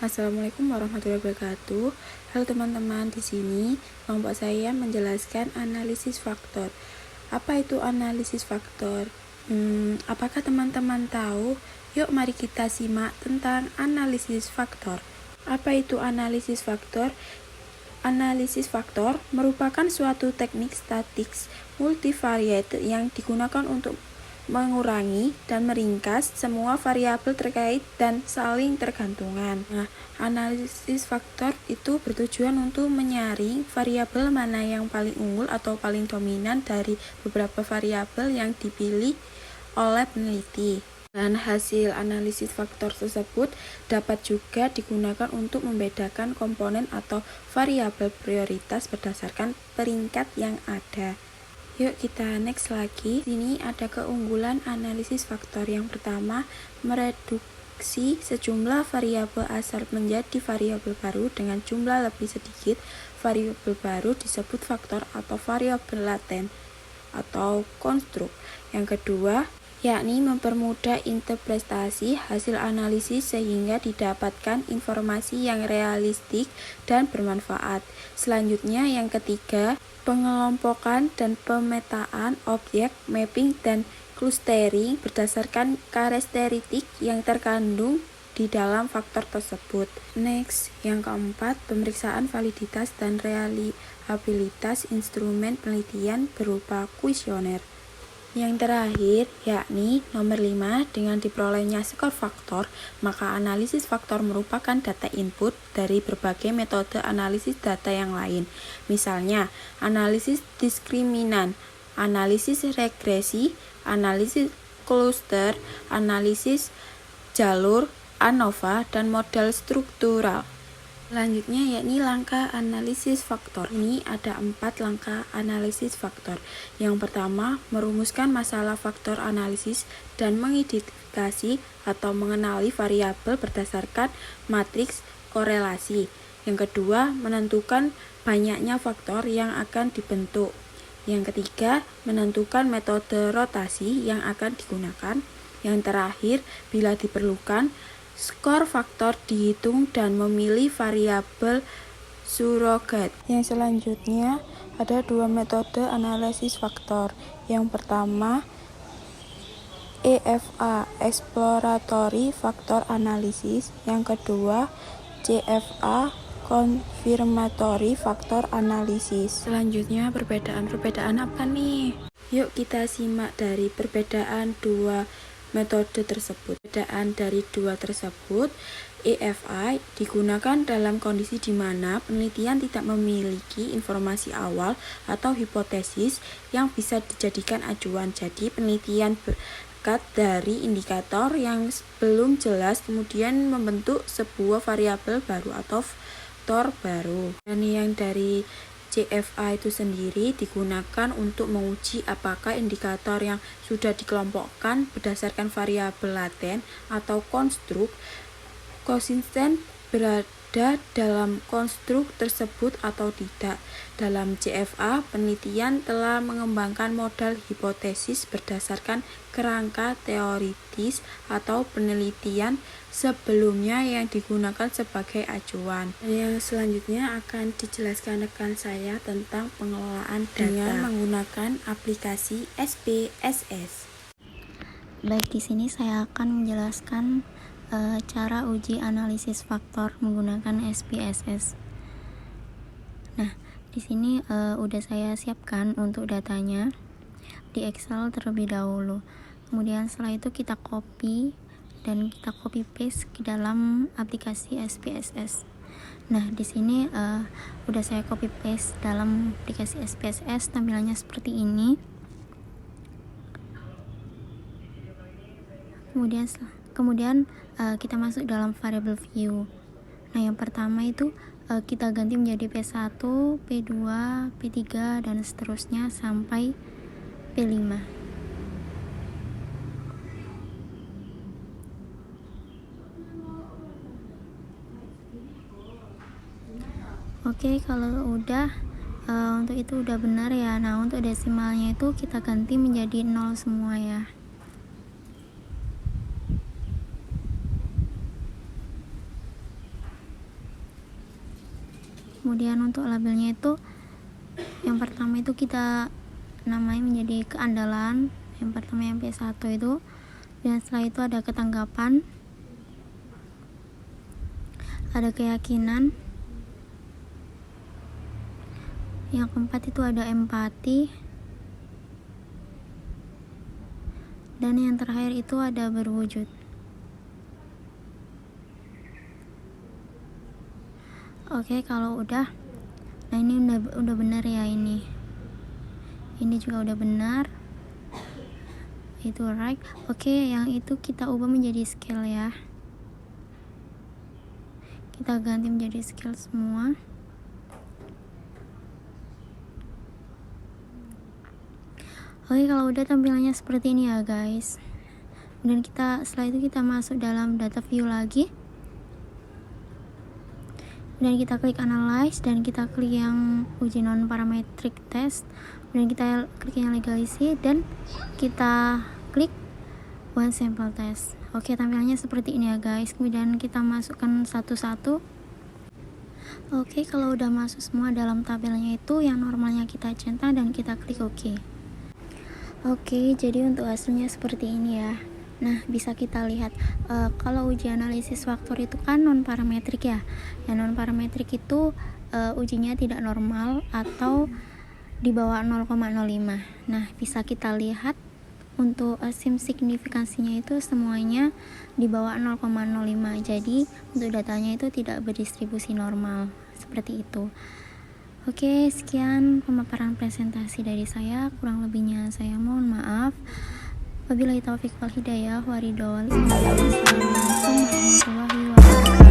Assalamualaikum warahmatullahi wabarakatuh. Halo teman-teman, di sini kelompok saya menjelaskan analisis faktor. Apa itu analisis faktor? Apakah teman-teman tahu? Yuk mari kita simak tentang analisis faktor. Apa itu analisis faktor? Analisis faktor merupakan suatu teknik statistik multivariate yang digunakan untuk mengurangi dan meringkas semua variabel terkait dan saling tergantungan. Nah, analisis faktor itu bertujuan untuk menyaring variabel mana yang paling unggul atau paling dominan dari beberapa variabel yang dipilih oleh peneliti. Dan hasil analisis faktor tersebut dapat juga digunakan untuk membedakan komponen atau variabel prioritas berdasarkan peringkat yang ada. Yuk kita next lagi. Sini ada keunggulan analisis faktor. Yang pertama, mereduksi sejumlah variabel asal menjadi variabel baru dengan jumlah lebih sedikit. Variabel baru disebut faktor atau variabel laten atau konstruk. Yang kedua, yakni mempermudah interpretasi hasil analisis sehingga didapatkan informasi yang realistik dan bermanfaat. Selanjutnya yang ketiga, pengelompokan dan pemetaan objek, mapping dan clustering berdasarkan karakteristik yang terkandung di dalam faktor tersebut. Next, yang keempat, pemeriksaan validitas dan reliabilitas instrumen penelitian berupa kuesioner. Yang terakhir, yakni nomor 5, dengan diperolehnya skor faktor, maka analisis faktor merupakan data input dari berbagai metode analisis data yang lain. Misalnya, analisis diskriminan, analisis regresi, analisis cluster, analisis jalur ANOVA, dan model struktural. Selanjutnya yakni langkah analisis faktor. Ini ada 4 langkah analisis faktor. Yang pertama, merumuskan masalah faktor analisis dan mengidentifikasi atau mengenali variabel berdasarkan matriks korelasi. Yang kedua, menentukan banyaknya faktor yang akan dibentuk. Yang ketiga, menentukan metode rotasi yang akan digunakan. Yang terakhir, bila diperlukan, skor faktor dihitung dan memilih variabel surogat. Yang selanjutnya ada 2 metode analisis faktor. Yang pertama, EFA exploratory factor analysis. Yang kedua, CFA confirmatory factor analysis. Selanjutnya perbedaan apa nih? Yuk kita simak dari perbedaan 2 metode tersebut. Perbedaan dari 2 tersebut, EFI digunakan dalam kondisi di mana penelitian tidak memiliki informasi awal atau hipotesis yang bisa dijadikan acuan. Jadi penelitian berangkat dari indikator yang belum jelas kemudian membentuk sebuah variabel baru atau faktor baru. Dan yang dari CFA itu sendiri digunakan untuk menguji apakah indikator yang sudah dikelompokkan berdasarkan variabel laten atau konstruk konsisten berada dalam konstruk tersebut atau tidak. Dalam CFA, penelitian telah mengembangkan model hipotesis berdasarkan kerangka teoritis atau penelitian sebelumnya yang digunakan sebagai acuan. Yang selanjutnya akan dijelaskan rekan saya tentang pengelolaan data dengan menggunakan aplikasi SPSS. Baik, di sini saya akan menjelaskan cara uji analisis faktor menggunakan SPSS. Nah, di sini udah saya siapkan untuk datanya di Excel terlebih dahulu. Kemudian setelah itu kita copy dan kita copy paste ke dalam aplikasi SPSS. Nah, di sini udah saya copy paste dalam aplikasi SPSS, tampilannya seperti ini. Kemudian kita masuk dalam variable view. Nah, yang pertama itu kita ganti menjadi P1, P2, P3 dan seterusnya sampai P5. Oke, kalau udah untuk itu udah benar ya. Nah, untuk desimalnya itu kita ganti menjadi 0 semua ya. Kemudian untuk labelnya itu yang pertama itu kita namai menjadi keandalan. Yang pertama yang P1 itu, dan setelah itu ada ketanggapan, ada keyakinan, yang keempat itu ada empati, dan yang terakhir itu ada berwujud. Oke, kalau udah, nah ini udah benar ya, ini juga udah benar, itu right. Oke, yang itu kita ubah menjadi scale ya, kita ganti menjadi scale semua. Oke, kalau udah tampilannya seperti ini ya guys. Dan setelah itu kita masuk dalam data view lagi, dan kita klik analyze, dan kita klik yang uji non parametric test, dan kita klik yang legalisir, dan kita klik one sample test. Oke, tampilannya seperti ini ya guys. Kemudian kita masukkan satu-satu. Oke, kalau udah masuk semua dalam tabelnya itu, yang normalnya kita centang dan kita klik OK. Oke, jadi untuk hasilnya seperti ini ya. Nah, bisa kita lihat kalau uji analisis faktor itu kan non parametrik ya. Yang non parametrik itu ujinya tidak normal atau di bawah 0,05. Nah, bisa kita lihat untuk SIM signifikansinya itu semuanya di bawah 0,05. Jadi untuk datanya itu tidak berdistribusi normal seperti itu. Oke, sekian pemaparan presentasi dari saya. Kurang lebihnya saya mohon maaf. Wabillahi taufiq wal hidayah. Wassalamualaikum warahmatullahi wabarakatuh.